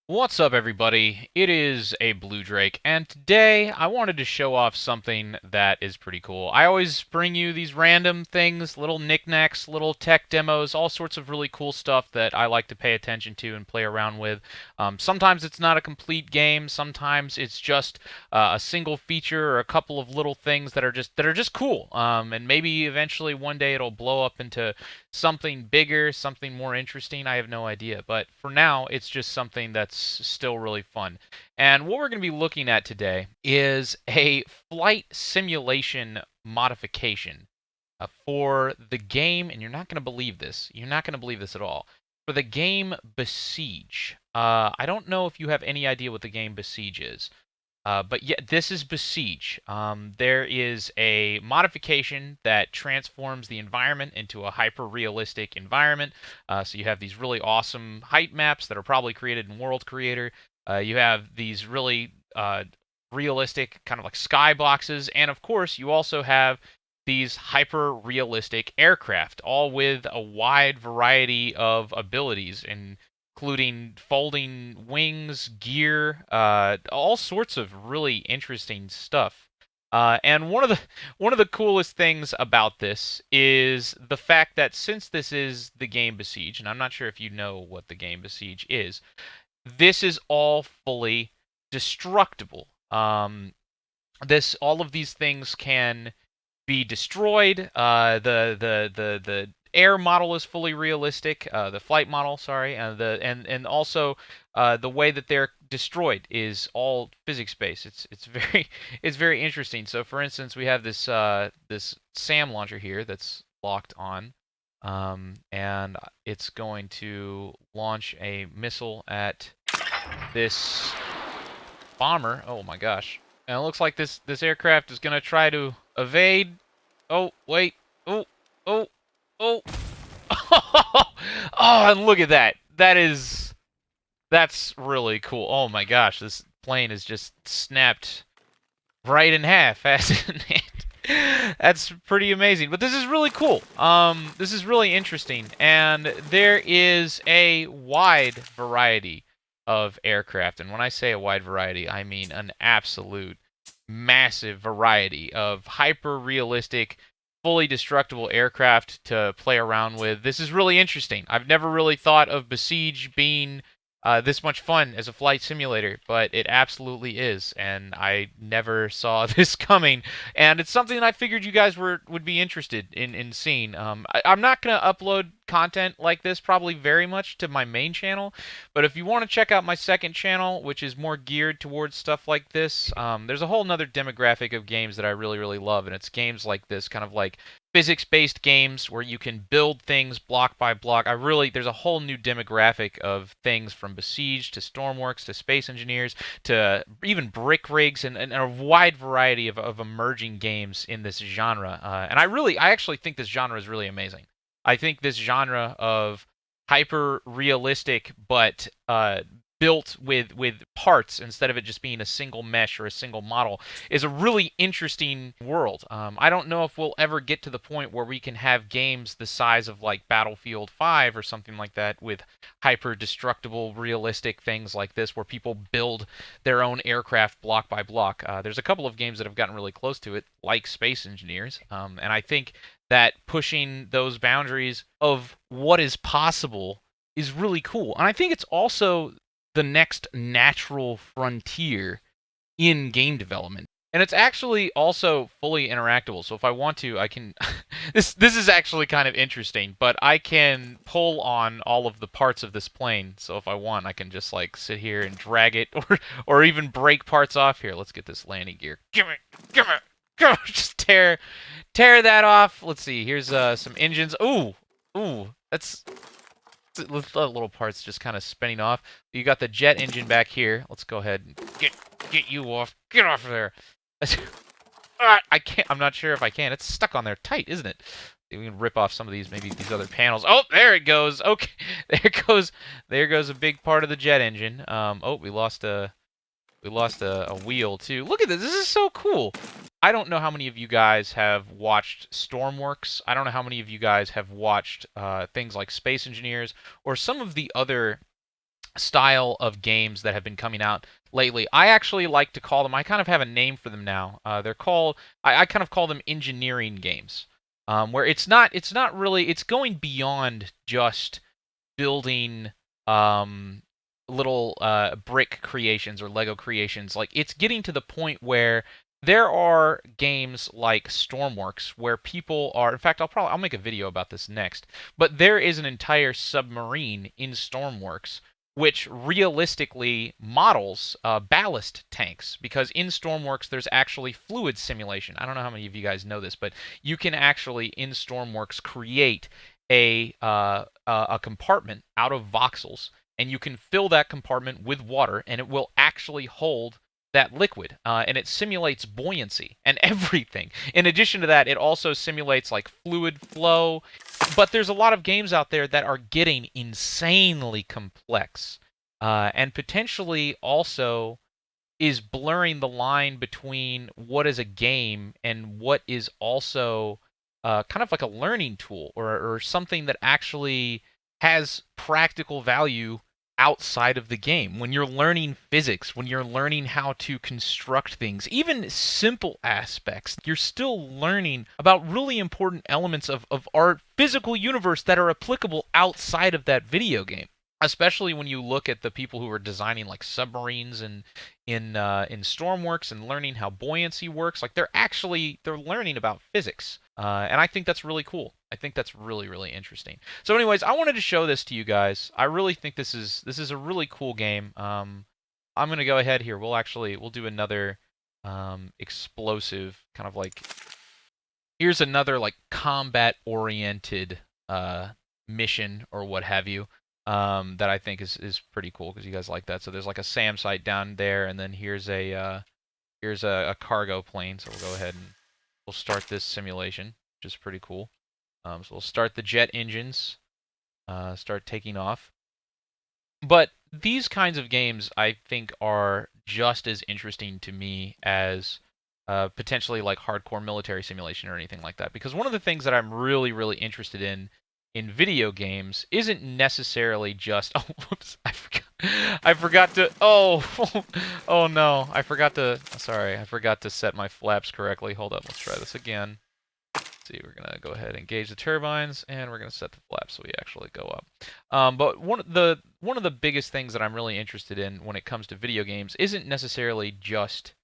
What's up, everybody? It is a Blue Drake, and today I wanted to show off something that is pretty cool. I always bring you these random things, little knickknacks, little tech demos, all sorts of really cool stuff that I like to pay attention to and play around with. Sometimes it's not a complete game, sometimes it's just a single feature or a couple of little things that are just cool. And maybe eventually one day it'll blow up into something bigger, something more interesting. I have no idea. But for now, it's just something that's still really fun. And what we're going to be looking at today is a flight simulation modification for the game, and you're not going to believe this. You're not going to believe this at all. For the game Besiege. I don't know if you have any idea what the game Besiege is. But yeah, this is Besiege. There is a modification that transforms the environment into a hyper-realistic environment. So you have these really awesome height maps that are probably created in World Creator. You have these really realistic kind of like skyboxes, and of course, you also have these hyper-realistic aircraft, all with a wide variety of abilities and including folding wings, gear, all sorts of really interesting stuff. And one of the coolest things about this is the fact that since this is the game Besiege, and I'm not sure if you know what the game Besiege is, this is all fully destructible. This all of these things can be destroyed. The air model is fully realistic. The flight model, sorry, and also the way that they're destroyed is all physics based. It's very it's very interesting. So, for instance, we have this SAM launcher here that's locked on, and it's going to launch a missile at this bomber. Oh my gosh! And it looks like this aircraft is gonna try to evade. Oh, wait. Oh, oh, oh. Oh, and look at that. That's really cool. Oh my gosh, this plane is just snapped right in half, hasn't it? That's pretty amazing. But this is really cool. This is really interesting, and there is a wide variety of aircraft. And when I say a wide variety, I mean an absolute massive variety of hyper realistic, fully destructible aircraft to play around with. This is really interesting. I've never really thought of Besiege being this much fun as a flight simulator, but it absolutely is, and I never saw this coming. And it's something that I figured you guys would be interested in seeing. I'm not gonna upload content like this probably very much to my main channel, but if you want to check out my second channel, which is more geared towards stuff like this, there's a whole nother demographic of games that I really love, and it's games like this, kind of like physics-based games where you can build things block by block. There's a whole new demographic of things from Besiege to Stormworks to Space Engineers to even brick rigs and a wide variety of emerging games in this genre. And I actually think this genre is really amazing. I think this genre of hyper realistic but built with parts instead of it just being a single mesh or a single model is a really interesting world. I don't know if we'll ever get to the point where we can have games the size of like Battlefield 5 or something like that with hyper destructible realistic things like this where people build their own aircraft block by block. There's a couple of games that have gotten really close to it, like Space Engineers, and I think that pushing those boundaries of what is possible is really cool. And I think it's also the next natural frontier in game development. And it's actually also fully interactable. So if I want to, I can this is actually kind of interesting, but I can pull on all of the parts of this plane. So if I want, I can just like sit here and drag it or even break parts off here. Let's get this landing gear. Give me. Just tear that off. Let's see. Here's some engines. Ooh. That's the little parts just kind of spinning off. You got the jet engine back here. Let's go ahead and get you off. Get off of there. I can't. I'm not sure if I can. It's stuck on there tight, isn't it? We can rip off some of these, maybe these other panels. Oh, there it goes. Okay, there goes a big part of the jet engine. Oh, we lost a wheel too. Look at this. This is so cool. I don't know how many of you guys have watched Stormworks. I don't know how many of you guys have watched things like Space Engineers or some of the other style of games that have been coming out lately. I actually like to call them, I kind of have a name for them now. They're called, I kind of call them engineering games, where it's not really, it's going beyond just building little brick creations or Lego creations. Like, it's getting to the point where there are games like Stormworks where people are. In fact, I'll make a video about this next. But there is an entire submarine in Stormworks which realistically models ballast tanks, because in Stormworks there's actually fluid simulation. I don't know how many of you guys know this, but you can actually in Stormworks create a compartment out of voxels, and you can fill that compartment with water, and it will actually hold that liquid, and it simulates buoyancy and everything. In addition to that, it also simulates like fluid flow. But there's a lot of games out there that are getting insanely complex, and potentially also is blurring the line between what is a game and what is also kind of like a learning tool, or something that actually has practical value outside of the game. When you're learning physics, when you're learning how to construct things, even simple aspects, you're still learning about really important elements of our physical universe that are applicable outside of that video game. Especially when you look at the people who are designing like submarines and in Stormworks, and learning how buoyancy works. Like, they're learning about physics, and I think that's really cool. I think that's really, really interesting. So, anyways, I wanted to show this to you guys. I really think this is a really cool game. I'm gonna go ahead here. We'll do another explosive kind of like. Here's another like combat oriented mission or what have you. That I think is pretty cool, because you guys like that. So there's like a SAM site down there, and then here's a cargo plane. So we'll go ahead and we'll start this simulation, which is pretty cool. So we'll start the jet engines, start taking off. But these kinds of games, I think, are just as interesting to me as potentially like hardcore military simulation or anything like that. Because one of the things that I'm really, really interested in video games isn't necessarily just. Oh, whoops! I forgot to. Oh, oh no! I forgot to. Sorry, I forgot to set my flaps correctly. Hold up. Let's try this again. Let's see, we're gonna go ahead and engage the turbines, and we're gonna set the flaps so we actually go up. But one of the biggest things that I'm really interested in when it comes to video games isn't necessarily just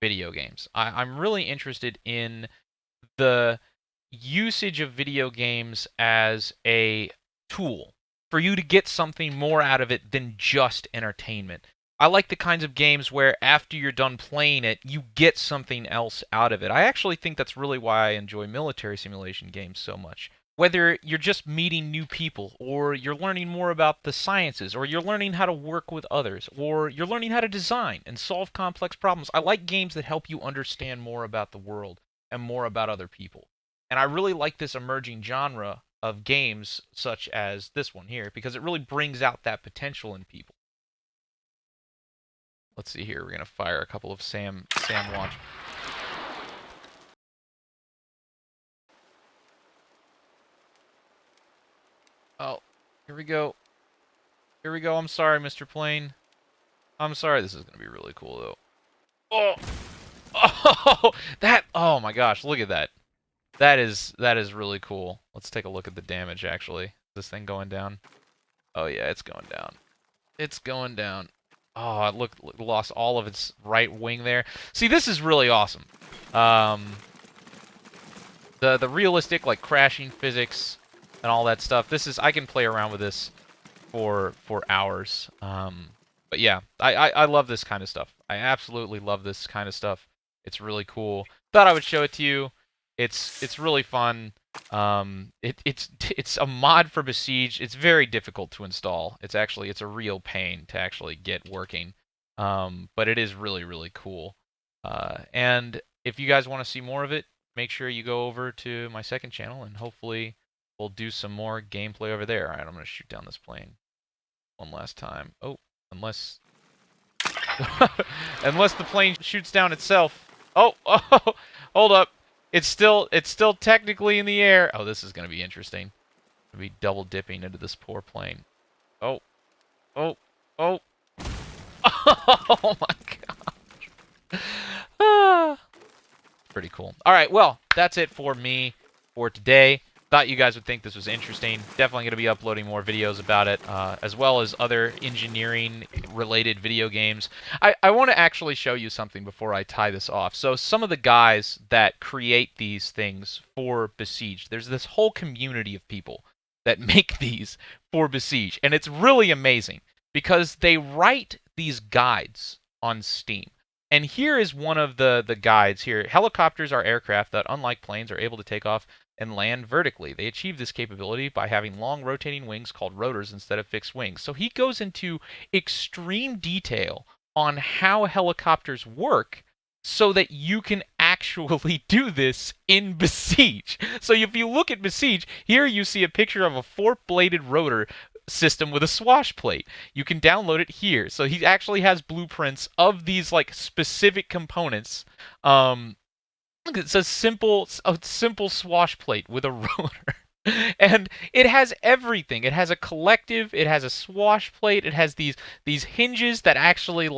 video games. I'm really interested in the usage of video games as a tool for you to get something more out of it than just entertainment. I like the kinds of games where after you're done playing it, you get something else out of it. I actually think that's really why I enjoy military simulation games so much. Whether you're just meeting new people, or you're learning more about the sciences, or you're learning how to work with others, or you're learning how to design and solve complex problems. I like games that help you understand more about the world and more about other people. And I really like this emerging genre of games such as this one here, because it really brings out that potential in people. Let's see here. We're going to fire a couple of SAM launch. Oh, here we go. Here we go. I'm sorry, Mr. Plane. I'm sorry. This is going to be really cool, though. Oh! Oh! Oh my gosh, look at that. That is really cool. Let's take a look at the damage, actually. Is this thing going down? Oh yeah, it's going down. It's going down. Oh, look, lost all of its right wing there. See, this is really awesome. The realistic, like, crashing physics and all that stuff. I can play around with this for hours. But yeah, I love this kind of stuff. I absolutely love this kind of stuff. It's really cool. Thought I would show it to you. It's really fun. It's a mod for Besiege. It's very difficult to install. It's a real pain to actually get working. But it is really, really cool. And if you guys want to see more of it, make sure you go over to my second channel, and hopefully we'll do some more gameplay over there. All right, I'm going to shoot down this plane one last time. Oh, unless unless the plane shoots down itself. Oh, oh, hold up. It's still technically in the air. Oh, this is going to be interesting. I'll be double dipping into this poor plane. Oh. Oh. Oh. Oh my god. Ah. Pretty cool. All right, well, that's it for me for today. Thought you guys would think this was interesting. Definitely going to be uploading more videos about it, as well as other engineering-related video games. I want to actually show you something before I tie this off. So some of the guys that create these things for Besiege, there's this whole community of people that make these for Besiege, and it's really amazing because they write these guides on Steam. And here is one of the guides here. Helicopters are aircraft that, unlike planes, are able to take off and land vertically. They achieve this capability by having long rotating wings called rotors instead of fixed wings. So he goes into extreme detail on how helicopters work so that you can actually do this in Besiege. So if you look at Besiege, here you see a picture of a fork-bladed rotor system with a swash plate. You can download it here. So he actually has blueprints of these like specific components. It's a simple swash plate with a rotor. And it has everything. It has a collective, it has a swash plate, it has these hinges that actually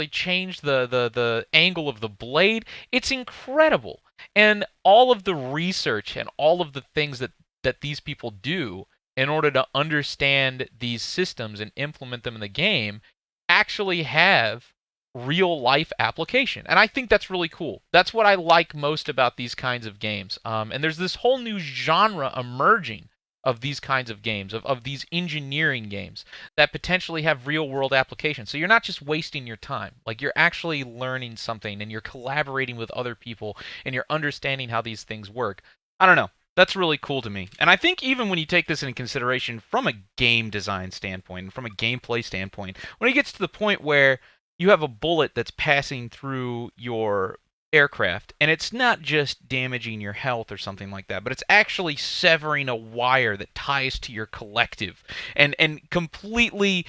change the angle of the blade. It's incredible. And all of the research and all of the things that these people do in order to understand these systems and implement them in the game actually have real life application. And I think that's really cool. That's what I like most about these kinds of games. And there's this whole new genre emerging of these kinds of games, of these engineering games that potentially have real world applications. So you're not just wasting your time. Like you're actually learning something and you're collaborating with other people and you're understanding how these things work. I don't know. That's really cool to me. And I think even when you take this into consideration from a game design standpoint, from a gameplay standpoint, when it gets to the point where you have a bullet that's passing through your aircraft, and it's not just damaging your health or something like that, but it's actually severing a wire that ties to your collective and completely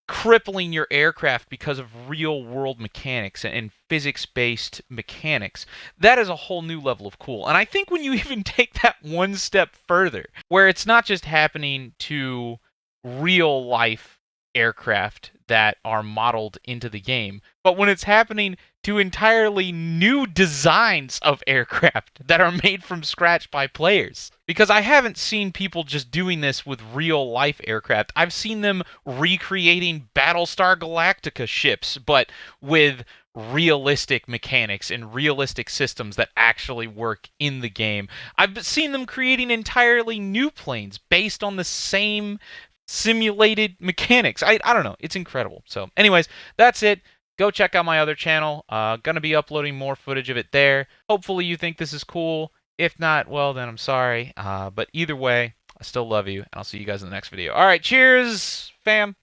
crippling your aircraft because of real world mechanics and physics based mechanics. That is a whole new level of cool. And I think when you even take that one step further, where it's not just happening to real life aircraft that are modeled into the game, but when it's happening to entirely new designs of aircraft that are made from scratch by players. Because I haven't seen people just doing this with real life aircraft. I've seen them recreating Battlestar Galactica ships, but with realistic mechanics and realistic systems that actually work in the game. I've seen them creating entirely new planes based on the same simulated mechanics. I don't know. It's incredible. So anyways, that's it. Go check out my other channel. Gonna be uploading more footage of it there. Hopefully you think this is cool. If not, well, then I'm sorry. But either way, I still love you, and I'll see you guys in the next video. All right, cheers, fam.